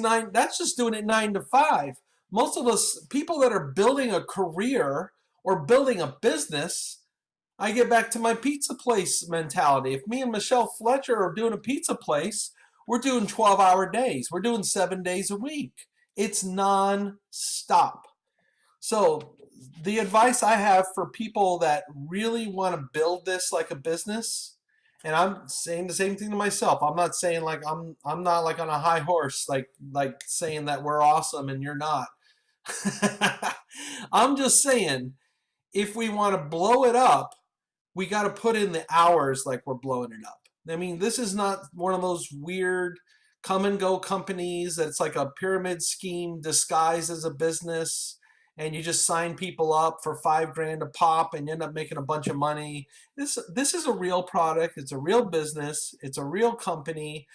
doing it 9 to 5. Most of us people that are building a career or building a business, I get back to my pizza place mentality. If me and Michelle Fletcher are doing a pizza place, we're doing 12-hour days. We're doing 7 days a week. It's non-stop. So the advice I have for people that really want to build this like a business, and I'm saying the same thing to myself. I'm not saying like I'm not like on a high horse, like saying that we're awesome and you're not. I'm just saying, if we want to blow it up, we got to put in the hours like we're blowing it up. I mean, this is not one of those weird come and go companies that's like a pyramid scheme disguised as a business, and you just sign people up for $5,000 a pop and you end up making a bunch of money. This is a real product. It's a real business. It's a real company.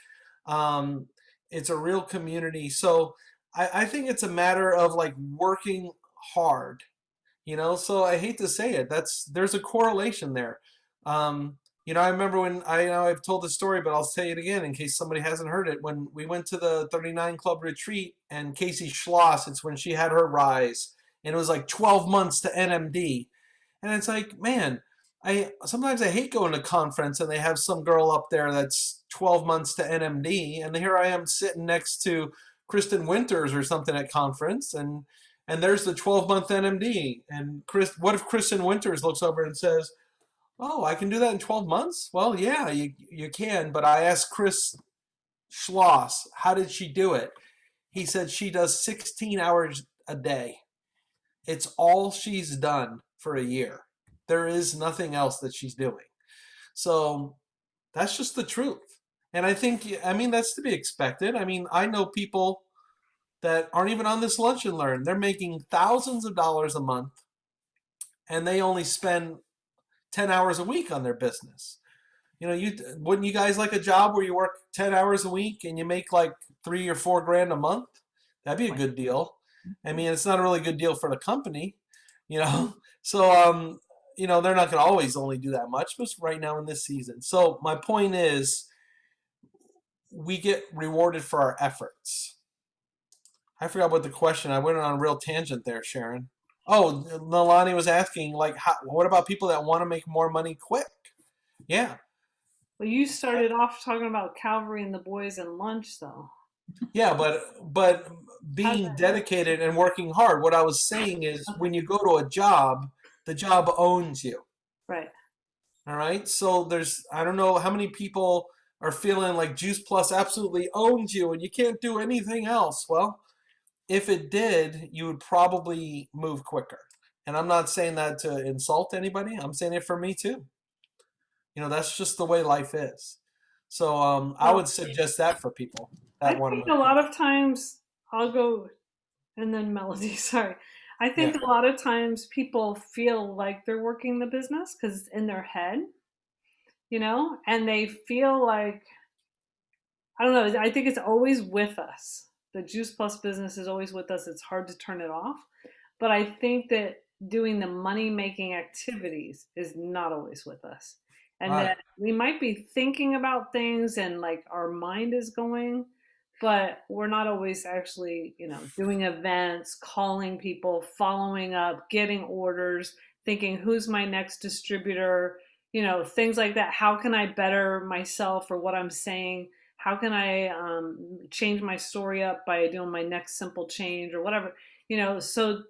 Um, it's a real community. So I think it's a matter of like working hard. So I hate to say it, there's a correlation there. I remember when I've told this story, but I'll say it again in case somebody hasn't heard it. When we went to the 39 Club retreat, and Casey Schloss, it's when she had her rise, and it was like 12 months to NMD. And it's like, man, sometimes I hate going to conference and they have some girl up there that's 12 months to NMD, and here I am sitting next to Kristen Winters or something at conference, and there's the 12-month NMD. And what if Kristen Winters looks over and says, "Oh, I can do that in 12 months?" Well, yeah, you can. But I asked Chris Schloss, how did she do it? He said she does 16 hours a day. It's all she's done for a year. There is nothing else that she's doing. So that's just the truth. And I think, I mean, that's to be expected. I mean, I know people that aren't even on this Lunch and Learn. They're making thousands of dollars a month and they only spend 10 hours a week on their business. You know, wouldn't you guys like a job where you work 10 hours a week and you make like 3 or 4 grand a month? That'd be a good deal. I mean, it's not a really good deal for the company, you know. So you know, they're not going to always only do that much, but right now in this season. So my point is, we get rewarded for our efforts. I forgot what the question. I went on a real tangent there, Sharon. Oh, Nalani was asking, like, what about people that want to make more money quick? Yeah. Well, you started off talking about Calvary and the boys and lunch, though. Yeah, but being dedicated and working hard. What I was saying is, when you go to a job, the job owns you. Right. All right. So I don't know how many people are feeling like Juice Plus absolutely owns you and you can't do anything else. Well, if it did, you would probably move quicker. And I'm not saying that to insult anybody. I'm saying it for me too. You know, that's just the way life is. So I would suggest that for people I that want to think move. a lot of times I'll go and then Melody, sorry. I think a lot of times people feel like they're working the business because it's in their head, you know, and they feel like, I don't know, I think it's always with us. The Juice Plus business is always with us. It's hard to turn it off. But I think that doing the money making activities is not always with us. And Right. that we might be thinking about things and like our mind is going, but we're not always actually, you know, doing events, calling people, following up, getting orders, thinking who's my next distributor, you know, things like that. How can I better myself or what I'm saying? How can I change my story up by doing my next simple change or whatever, you know? So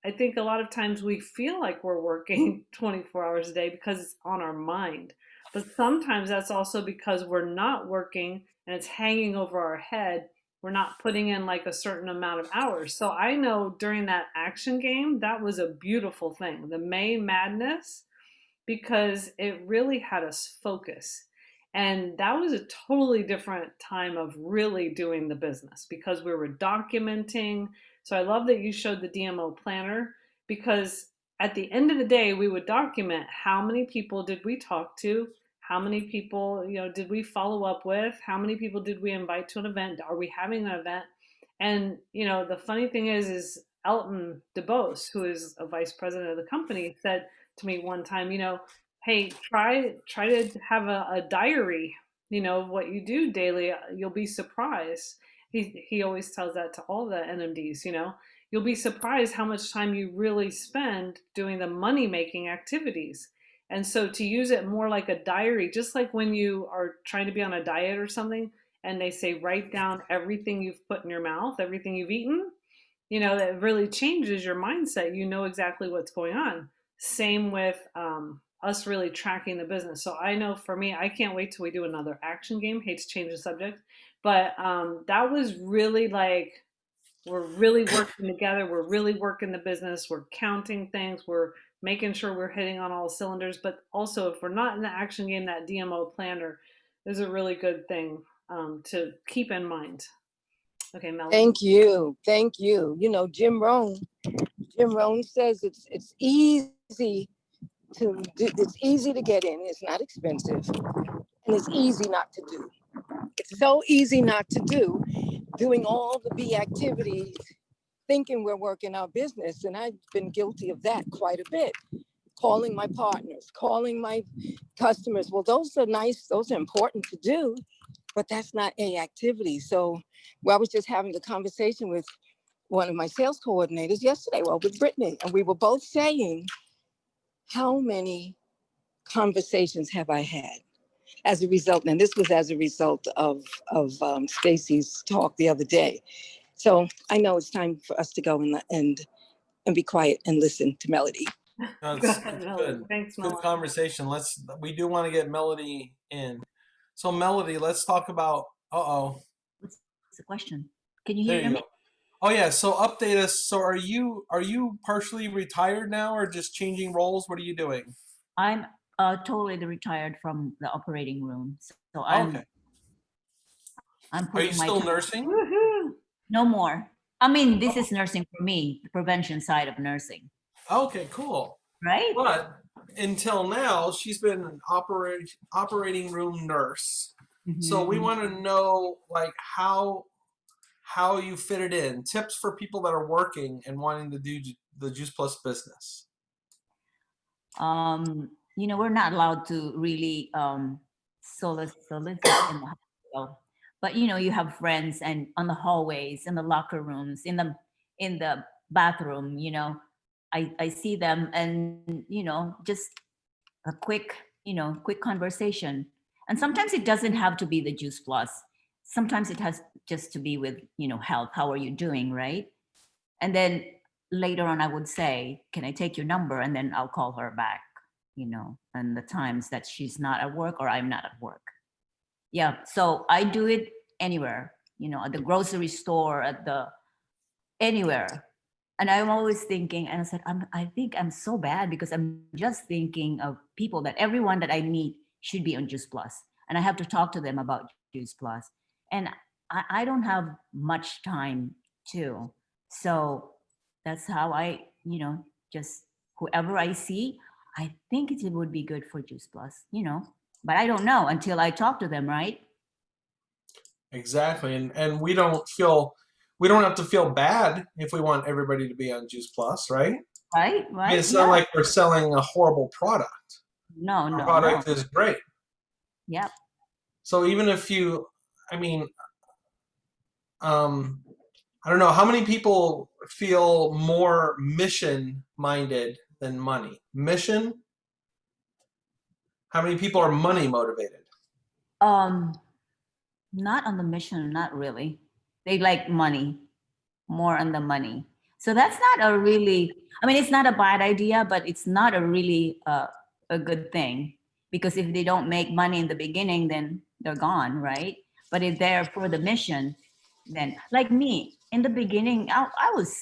I think a lot of times we feel like we're working 24 hours a day because it's on our mind. But sometimes that's also because we're not working and it's hanging over our head. We're not putting in like a certain amount of hours. So I know during that action game, that was a beautiful thing. The May Madness, because it really had us focus. And that was a totally different time of really doing the business because we were documenting. So I love that you showed the DMO planner because at the end of the day, we would document how many people did we talk to, how many people, you know, did we follow up with, how many people did we invite to an event, are we having an event? And you know, the funny thing is Elton DeBose, who is a vice president of the company, said to me one time, you know, hey, try to have a diary, you know, of what you do daily. You'll be surprised. He always tells that to all the NMDs, you know, you'll be surprised how much time you really spend doing the money making activities. And so to use it more like a diary, just like when you are trying to be on a diet or something, and they say write down everything you've put in your mouth, everything you've eaten, you know, that really changes your mindset. You know exactly what's going on. Same with us really tracking the business. So I know for me, I can't wait till we do another action game. Hate to change the subject, but that was really like, we're really working together. We're really working the business. We're counting things. We're making sure we're hitting on all cylinders. But also, if we're not in the action game, that DMO planner is a really good thing to keep in mind. Okay, Melody. Thank you. Thank you. You know, Jim Rohn says it's easy to do, it's easy to get in, it's not expensive, and it's easy not to do. It's so easy not to do, doing all the B activities, thinking we're working our business. And I've been guilty of that quite a bit. Calling my partners, calling my customers. Well, those are nice, those are important to do, but that's not A activity. So I was just having a conversation with one of my sales coordinators yesterday, well, with Brittany, and we were both saying, how many conversations have I had as a result? And this was as a result of Stacy's talk the other day. So I know it's time for us to go and be quiet and listen to Melody. No, Go it's ahead, Melody. good. Thanks, Good Melody. conversation. We do want to get Melody in. So Melody, let's talk about, What's the question? Can you there hear you me? go. Oh yeah, so update us. So are you partially retired now or just changing roles? What are you doing? I'm totally retired from the operating room. So Okay. I'm Are you putting my still time. nursing? Woohoo! No more. I mean, this is nursing for me, the prevention side of nursing, Okay, cool. right? But until now, she's been an operating room nurse. So we Mhm. want to know like how you fit it in. Tips for people that are working and wanting to do the Juice Plus business. You know, we're not allowed to really solicit in the hospital, but you know, you have friends and on the hallways, in the locker rooms, in the bathroom. You know, I see them, and you know, just a quick, you know, quick conversation. And sometimes it doesn't have to be the Juice Plus. Sometimes it has just to be with, you know, health. How are you doing, right? And then later on, I would say, can I take your number? And then I'll call her back, you know, and the times that she's not at work or I'm not at work. Yeah. So I do it anywhere, you know, at the grocery store, at the anywhere. And I'm always thinking, and I said, I think I'm so bad because I'm just thinking of people that everyone that I meet should be on Juice Plus. And I have to talk to them about Juice Plus. And I don't have much time too. So that's how I, you know, just whoever I see, I think it would be good for Juice Plus, you know, but I don't know until I talk to them, right? Exactly. And we don't have to feel bad if we want everybody to be on Juice Plus, right? Right, I mean, right. it's not Yeah. like we're selling a horrible product. No, Our no, no. product is great. Yep. So even if you, I mean, I don't know, how many people feel more mission minded than money? Mission? How many people are money motivated? Um, Not on the mission, not really. They like money, more on the money. So that's not a really, I mean, it's not a bad idea, but it's not a really a good thing because if they don't make money in the beginning, then they're gone, right? But if they're for the mission, then like me in the beginning, I was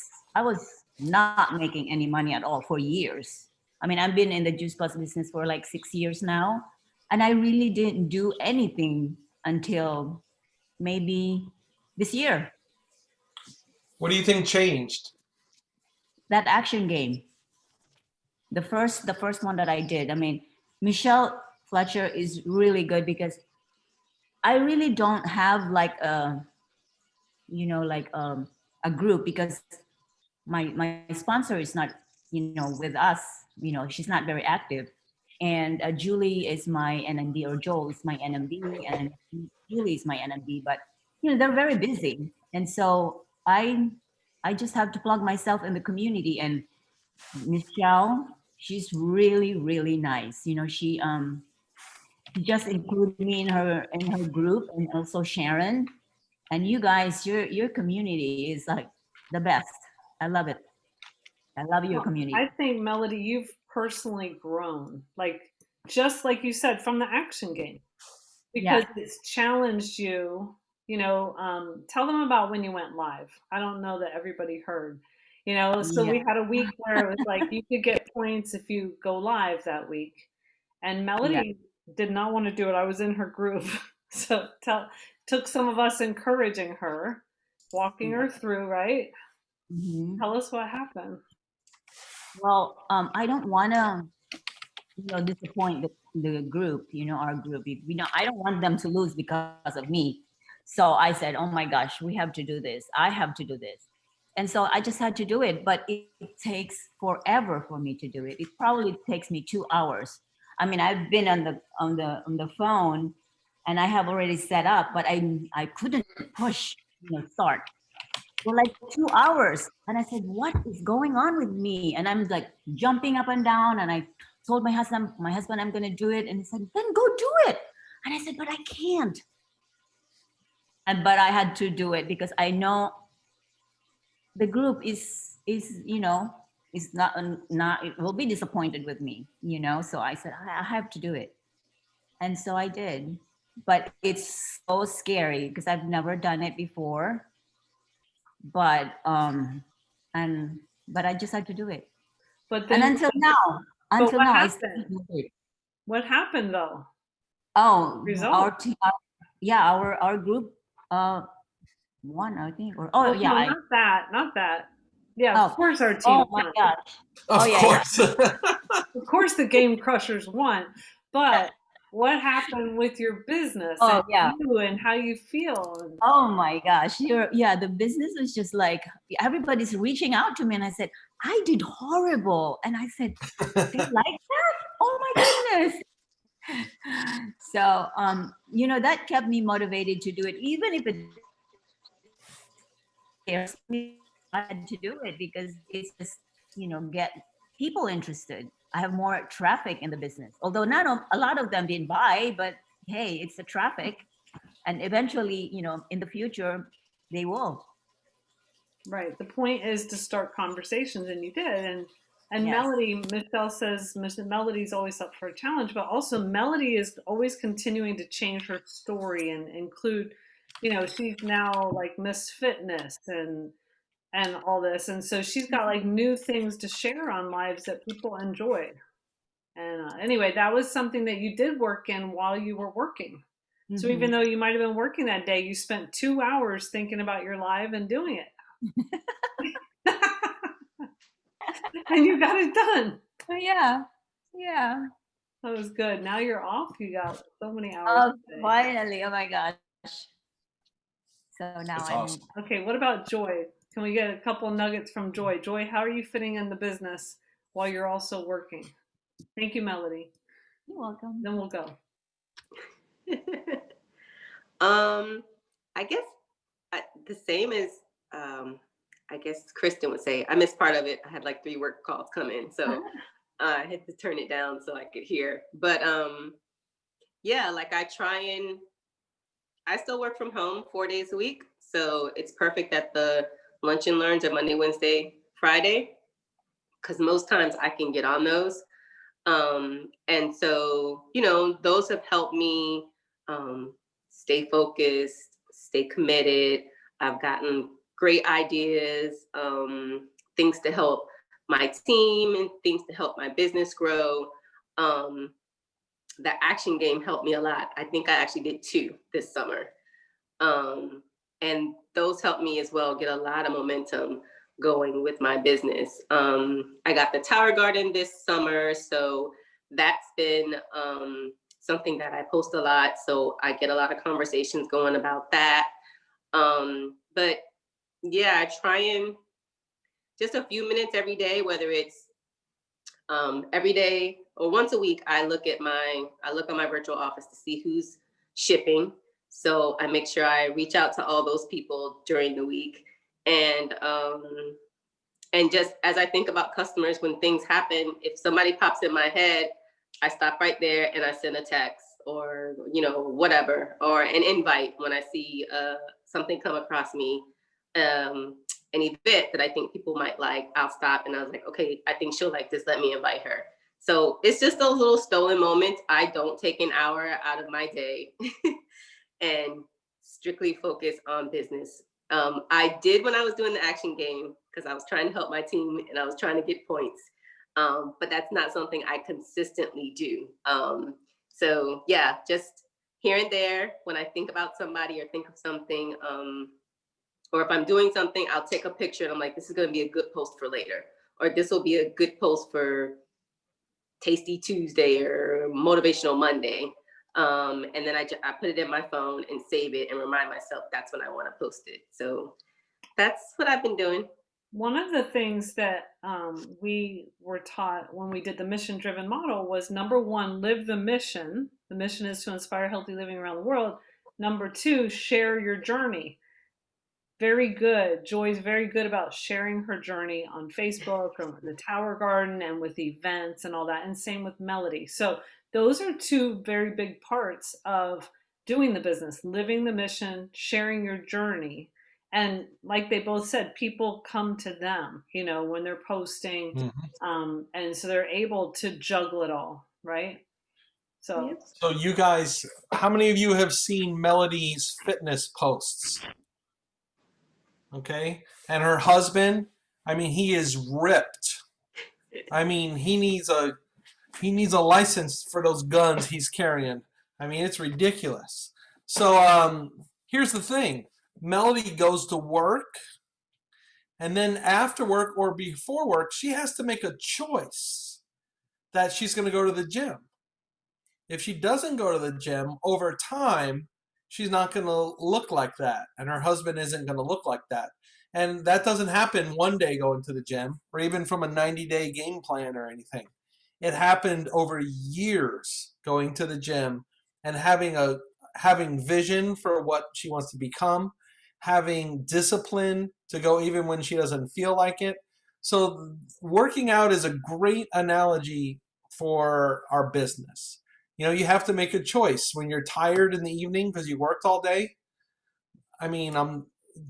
not making any money at all for years. I mean, I've been in the Juice Plus business for like 6 years now, and I really didn't do anything until maybe this year. What do you think changed? That action game, the first one that I did. I mean, Michelle Fletcher is really good because I really don't have like a, you know, like a group because my sponsor is not, you know, with us. You know, she's not very active, and Julie is my NMB, or Joel is my NMB, and Julie is my NMB. But you know, they're very busy, and so I just have to plug myself in the community. And Michelle, she's really nice. You know, she just included me in her group, and also Sharon. And you guys, your community is like the best. I love it. I love your Well, community. I think, Melody, you've personally grown, like just like you said, from the action game, Yeah. because it's challenged you. You know, tell them about when you went live. I don't know that everybody heard. You know, so Yeah. we had a week where it was like you could get points if you go live that week, and Yeah. Melody did not want to do it. I was in her group, so took some of us encouraging her, walking Yeah. her through. Right? Mhm. Tell us what happened. Well, I don't want to, you know, disappoint the group, you know, our group. You know, I don't want them to lose because of me. So I said, oh my gosh, we have to do this. I have to do this. And so I just had to do it, but it takes forever for me to do it. It probably takes me 2 hours. I mean, I've been on the phone and I have already set up, but I couldn't push, you know, start for like 2 hours. And I said, what is going on with me? And I'm like jumping up and down. And I told my husband, I'm going to do it. And he said, then go do it. And I said, but I can't. But I had to do it because I know the group is, you know, is not, it will be disappointed with me, you know? So I said, I have to do it. And so I did, but it's so scary because I've never done it before. But but I just had to do it. But And then until now, until what now, happened? What happened though? oh, Result. our team, yeah, our group, won, I think, or, oh, Well, yeah, no, not that, not that. Yeah, of oh, course our team oh my won. gosh. Of Oh, yeah, yeah. course. Of course the Game Crushers won. But what happened with your business Oh, and yeah. you and how you feel? And Oh my gosh, yeah, the business was just like everybody's reaching out to me, and I said, I did horrible. And I said, they like that? Oh my goodness. So that kept me motivated to do it, even if it scares me. I had to do it because it's just, get people interested. I have more traffic in the business, although not a lot of them didn't buy, but hey, it's the traffic. And eventually, in the future, they will. right. The point is to start conversations, and you did. And Yes. Melody, Michelle says Melody's always up for a challenge, but also Melody is always continuing to change her story and include, she's now like Miss Fitness and all this, and so she's got like new things to share on lives that people enjoy. And anyway, that was something that you did work in while you were working. So even though you might have been working that day, you spent 2 hours thinking about your live and doing it. And you got it done. Yeah. That was good. Now you're off. You got so many hours. Oh, today. finally. Oh my gosh. So now That's I'm awesome. Okay, what about Joy? Can we get a couple nuggets from Joy? Joy, how are you fitting in the business while you're also working? Thank you, Melody. You're welcome. Then we'll go. I guess the same as I guess Kristen would say. I missed part of it. I had like 3 work calls come in, so I had to turn it down so I could hear. But yeah, like I still work from home 4 days a week, so it's perfect that the lunch and learns are Monday, Wednesday, Friday, because most times I can get on those. And so, those have helped me stay focused, stay committed. I've gotten great ideas, things to help my team and things to help my business grow. The action game helped me a lot. I think I actually did 2 this summer. And those helped me as well get a lot of momentum going with my business. I got the Tower Garden this summer, so that's been something that I post a lot. So I get a lot of conversations going about that. But yeah, I try and just a few minutes every day, whether it's every day or once a week, I look on my virtual office to see who's shipping. So I make sure I reach out to all those people during the week. And just as I think about customers, when things happen, if somebody pops in my head, I stop right there and I send a text or, whatever, or an invite when I see something come across me, an event that I think people might like, I'll stop and I was like, okay, I think she'll like this, let me invite her. So it's just those little stolen moments. I don't take an hour out of my day and strictly focus on business. I did when I was doing the action game because I was trying to help my team and I was trying to get points. But that's not something I consistently do. So yeah, just here and there when I think about somebody or think of something, or if I'm doing something, I'll take a picture and I'm like, this is going to be a good post for later, or this will be a good post for Tasty Tuesday or Motivational Monday. And then I put it in my phone and save it and remind myself that's when I want to post it. So that's what I've been doing. One of the things that we were taught when we did the mission-driven model was, number 1, live the mission. The mission is to inspire healthy living around the world. Number 2, share your journey. Very good. Joy's very good about sharing her journey on Facebook or the Tower Garden and with events and all that. And same with Melody. So those are 2 very big parts of doing the business, living the mission, sharing your journey. And like they both said, people come to them, when they're posting. And so they're able to juggle it all, right? So you guys, how many of you have seen Melody's fitness posts? Okay. And her husband, I mean, he is ripped. I mean, he needs a He needs a license for those guns he's carrying. I mean, it's ridiculous. So here's the thing. Melody goes to work, and then after work or before work, she has to make a choice that she's going to go to the gym. If she doesn't go to the gym, over time, she's not going to look like that, and her husband isn't going to look like that. And that doesn't happen one day going to the gym, or even from a 90-day game plan or anything. It happened over years going to the gym and having vision for what she wants to become, having discipline to go even when she doesn't feel like it. So working out is a great analogy for our business. You know, you have to make a choice when you're tired in the evening because you worked all day. I mean,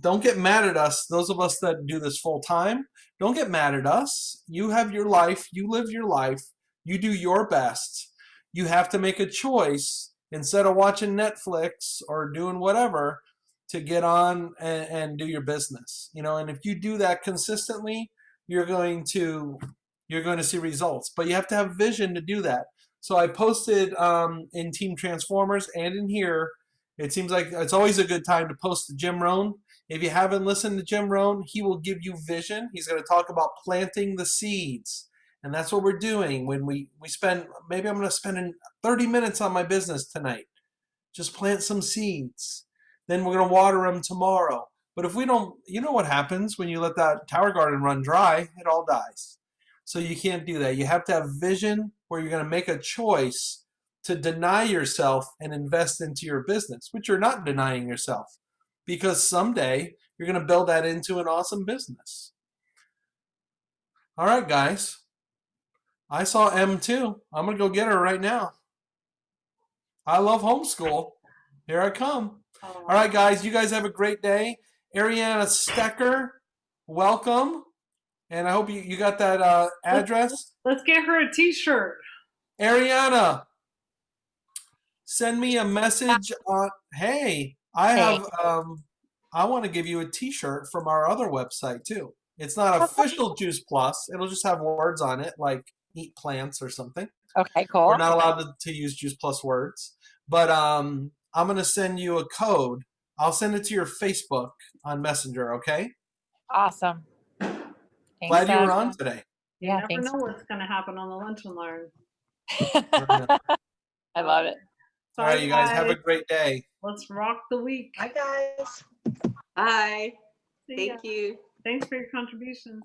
don't get mad at us, those of us that do this full time. Don't get mad at us. You have your life, you live your life, you do your best. You have to make a choice instead of watching Netflix or doing whatever to get on and do your business. You know, and if you do that consistently, you're going to see results. But you have to have vision to do that. So I posted in Team Transformers and in here. It seems like it's always a good time to post to Jim Rohn. If you haven't listened to Jim Rohn, he will give you vision. He's going to talk about planting the seeds. And that's what we're doing when we spend, maybe I'm going to spend 30 minutes on my business tonight. Just plant some seeds. Then we're going to water them tomorrow. But if we don't, you know what happens when you let that tower garden run dry? It all dies. So you can't do that. You have to have vision where you're going to make a choice to deny yourself and invest into your business, which you're not denying yourself, because someday you're going to build that into an awesome business. All right, guys. I saw M2. I'm going to go get her right now. I love homeschool. Here I come. All right, guys. You guys have a great day. Ariana Stecker, welcome. And I hope you got that address. Let's get her a t-shirt. Ariana, send me a message on, hey, I have, I want to give you a t-shirt from our other website too. It's not official Juice Plus. It'll just have words on it like eat plants or something. Okay, cool. We're not allowed to use Juice Plus words. But I'm going to send you a code. I'll send it to your Facebook on Messenger, okay? Awesome. Thanks, Glad you Dad. were on today. You Yeah, never thanks. know what's going to happen on the Lunch and Learn. I love it. All right, you guys have a great day. Let's rock the week. Hi, guys. Bye. See ya. Thank you. Thanks for your contributions.